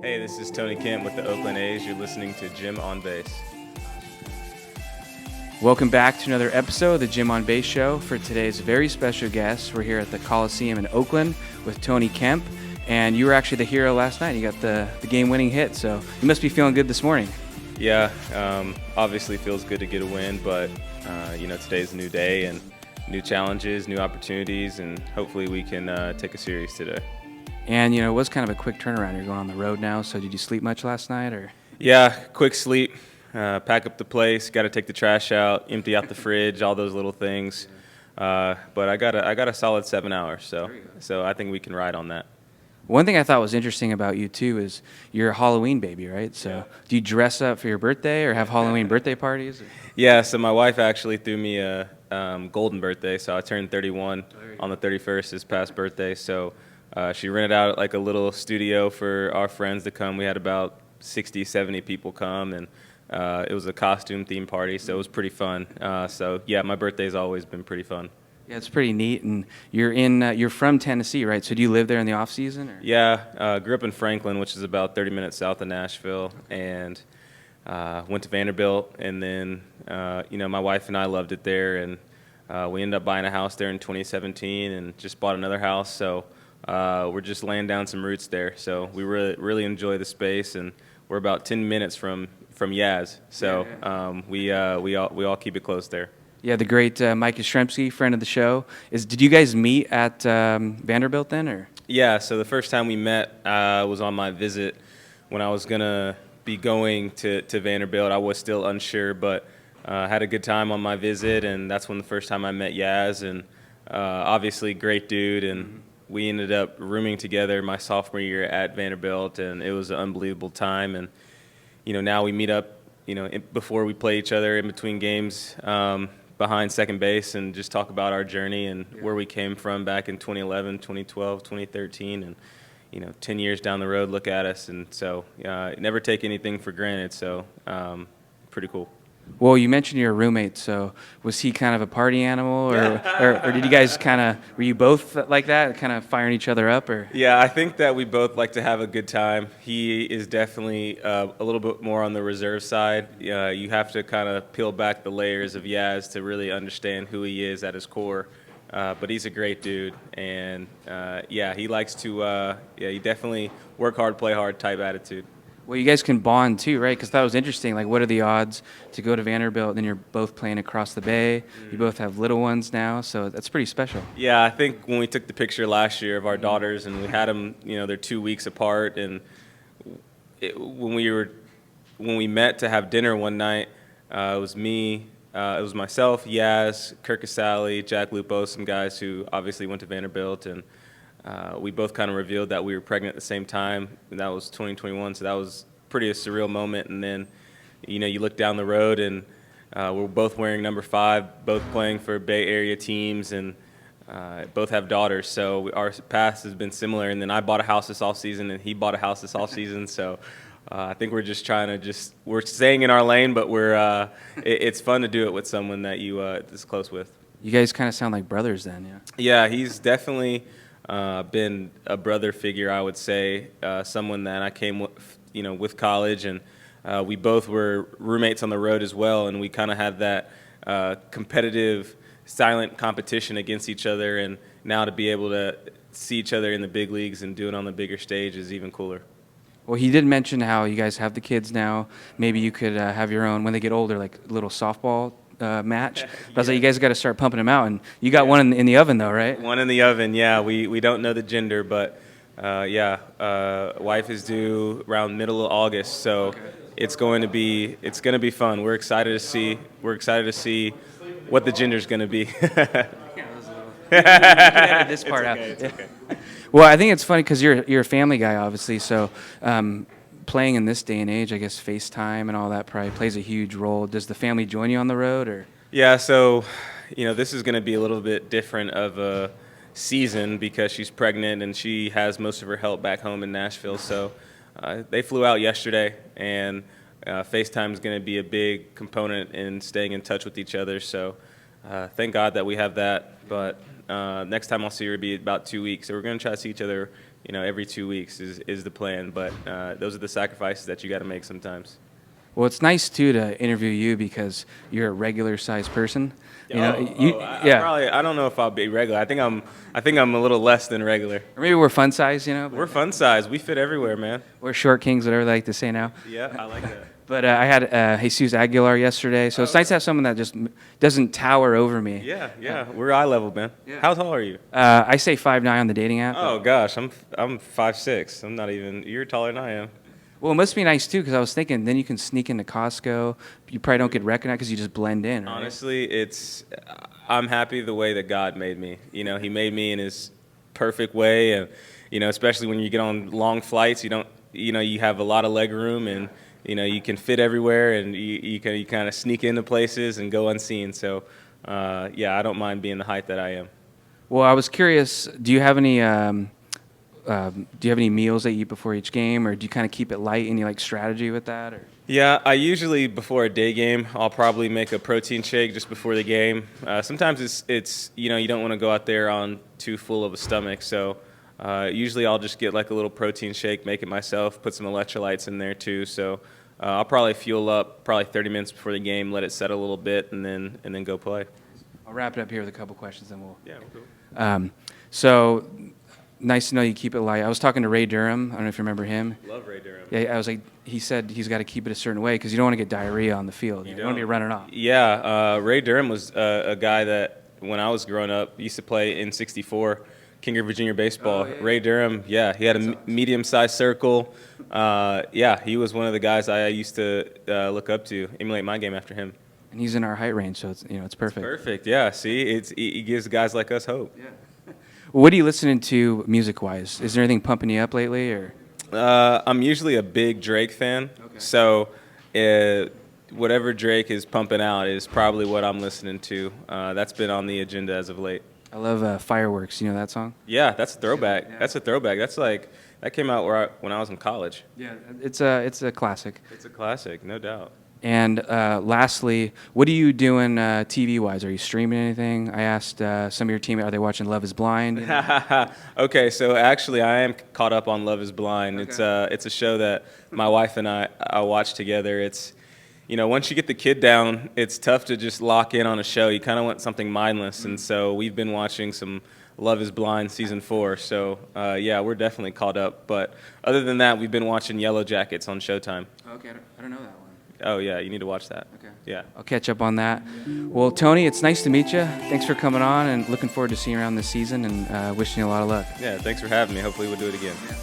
Hey, this is Tony Kemp with the Oakland A's. You're listening to Jim on Base. Welcome back to another episode of the Jim on Base Show. For today's very special guest, we're here at the Coliseum in Oakland with Tony Kemp. And you were actually the hero last night. You got the game-winning hit, so you must be feeling good this morning. Yeah, obviously feels good to get a win, but today's a new day and new challenges, new opportunities, and hopefully we can take a series today. And, it was kind of a quick turnaround. You're going on the road now, so did you sleep much last night? Or? Yeah, quick sleep, pack up the place, got to take the trash out, empty out the fridge, all those little things. But I got a solid 7 hours, so I think we can ride on that. One thing I thought was interesting about you, too, is you're a Halloween baby, right? So do you dress up for your birthday or have Halloween birthday parties? Yeah, so my wife actually threw me a golden birthday, so I turned 31 on the 31st this past birthday, so she rented out like a little studio for our friends to come. We had about 60, 70 people come, and it was a costume-themed party, so it was pretty fun. My birthday's always been pretty fun. Yeah, it's pretty neat. And you're from Tennessee, right? So do you live there in the off season? Or? Yeah, grew up in Franklin, which is about 30 minutes south of Nashville, and went to Vanderbilt. And then, my wife and I loved it there, and we ended up buying a house there in 2017, and just bought another house. So we're just laying down some roots there. So we really enjoy the space, and we're about 10 minutes from Yaz. So we all keep it close there. Yeah, the great Mike Yastrzemski, friend of the show. Did you guys meet at Vanderbilt then, or? Yeah, so the first time we met was on my visit when I was gonna be going to Vanderbilt. I was still unsure, but had a good time on my visit, and that's when the first time I met Yaz, and obviously great dude, and we ended up rooming together my sophomore year at Vanderbilt, and it was an unbelievable time. And now we meet up, before we play each other in between games. Behind second base and just talk about our journey and where we came from back in 2011, 2012, 2013, and 10 years down the road, look at us. And so never take anything for granted, so pretty cool. Well, you mentioned your roommate, so was he kind of a party animal, or did you guys were you both like that, kind of firing each other up? Or? Yeah, I think that we both like to have a good time. He is definitely a little bit more on the reserve side. You have to kind of peel back the layers of Yaz to really understand who he is at his core. But he's a great dude, and he likes to, he definitely work hard, play hard type attitude. Well, you guys can bond too, right? Because that was interesting. Like, what are the odds to go to Vanderbilt? Then you're both playing across the bay. You both have little ones now, so that's pretty special. Yeah, I think when we took the picture last year of our daughters, and we had them, they're 2 weeks apart, and when we met to have dinner one night, it was me, it was myself, Yaz, Kirk Casale, Jack Lupo, some guys who obviously went to Vanderbilt, and we both kind of revealed that we were pregnant at the same time, and that was 2021, so that was pretty a surreal moment. And then, you look down the road, and we're both wearing number 5, both playing for Bay Area teams, and both have daughters, so our paths has been similar. And then I bought a house this offseason, and he bought a house this offseason, so I think we're just we're staying in our lane, but it's fun to do it with someone that you is close with. You guys kind of sound like brothers then, yeah? Yeah, he's definitely been a brother figure, I would say, someone that I came with college, and we both were roommates on the road as well, and we kind of had that competitive, silent competition against each other, and now to be able to see each other in the big leagues and do it on the bigger stage is even cooler. Well, he did mention how you guys have the kids now. Maybe you could have your own, when they get older, like a little softball match. But I was like, you guys got to start pumping them out, and you got one in the oven though, right? One in the oven, yeah. We don't know the gender, but wife is due around middle of August, so it's going to be fun. We're excited to see what the gender's going to be. Edit this part out. It's okay. Well, I think it's funny because you're a family guy, obviously. So playing in this day and age, I guess FaceTime and all that probably plays a huge role. Does the family join you on the road, or? Yeah, so this is going to be a little bit different of a season because she's pregnant and she has most of her help back home in Nashville. So they flew out yesterday, and FaceTime is going to be a big component in staying in touch with each other. So thank God that we have that. But next time I'll see her will be about 2 weeks. So we're going to try to see each other every 2 weeks is the plan. But those are the sacrifices that you got to make sometimes. Well, it's nice too to interview you because you're a regular-sized person. I don't know if I'll be regular. I think I'm a little less than regular. Or maybe we're fun size, We're fun size. We fit everywhere, man. We're short kings, whatever they like to say now. Yeah, I like that. But I had Jesus Aguilar yesterday, so it's nice to have someone that just doesn't tower over me. Yeah. We're eye level, man. Yeah. How tall are you? I say 5'9" on the dating app. Oh gosh, I'm 5'6". I'm not even. You're taller than I am. Well, it must be nice too, because I was thinking then you can sneak into Costco. You probably don't get recognized because you just blend in. Right? Honestly, I'm happy the way that God made me. He made me in His perfect way, and especially when you get on long flights, you have a lot of leg room, and you can fit everywhere, and you kind of sneak into places and go unseen. So, I don't mind being the height that I am. Well, I was curious. Do you have any meals that you eat before each game, or do you kind of keep it light? Any strategy with that? Or? Yeah, I usually before a day game, I'll probably make a protein shake just before the game. Sometimes it's you don't want to go out there on too full of a stomach, so usually I'll just get a little protein shake, make it myself, put some electrolytes in there too. So I'll probably fuel up 30 minutes before the game, let it set a little bit, and then go play. I'll wrap it up here with a couple questions, then we'll. Yeah, cool. So. Nice to know you keep it light. I was talking to Ray Durham. I don't know if you remember him. Love Ray Durham. Yeah, I was like, he said he's got to keep it a certain way because you don't want to get diarrhea on the field. You don't want to be running off. Yeah, Ray Durham was a guy that when I was growing up used to play in '64 King of Virginia baseball. Oh, yeah. Ray Durham, he had a medium-sized circle. He was one of the guys I used to look up to, emulate my game after him. And he's in our height range, so it's it's perfect. It's perfect. Yeah. See, he gives guys like us hope. Yeah. What are you listening to music-wise? Is there anything pumping you up lately, or? I'm usually a big Drake fan, so whatever Drake is pumping out is probably what I'm listening to. That's been on the agenda as of late. I love Fireworks. You know that song? Yeah, that's a throwback. Yeah. That's a throwback. That's that came out when I was in college. Yeah, it's a classic. It's a classic, no doubt. And lastly, what are you doing TV-wise? Are you streaming anything? I asked some of your team, are they watching Love is Blind? Okay, so actually I am caught up on Love is Blind. Okay. It's a show that my wife and I watch together. It's, once you get the kid down, it's tough to just lock in on a show. You kind of want something mindless, and so we've been watching some Love is Blind season 4. So, we're definitely caught up. But other than that, we've been watching Yellow Jackets on Showtime. Okay, I don't know that one. Oh, yeah, you need to watch that. Okay. Yeah. I'll catch up on that. Well, Tony, it's nice to meet you. Thanks for coming on, and looking forward to seeing you around this season, and wishing you a lot of luck. Yeah, thanks for having me. Hopefully we'll do it again. Yeah.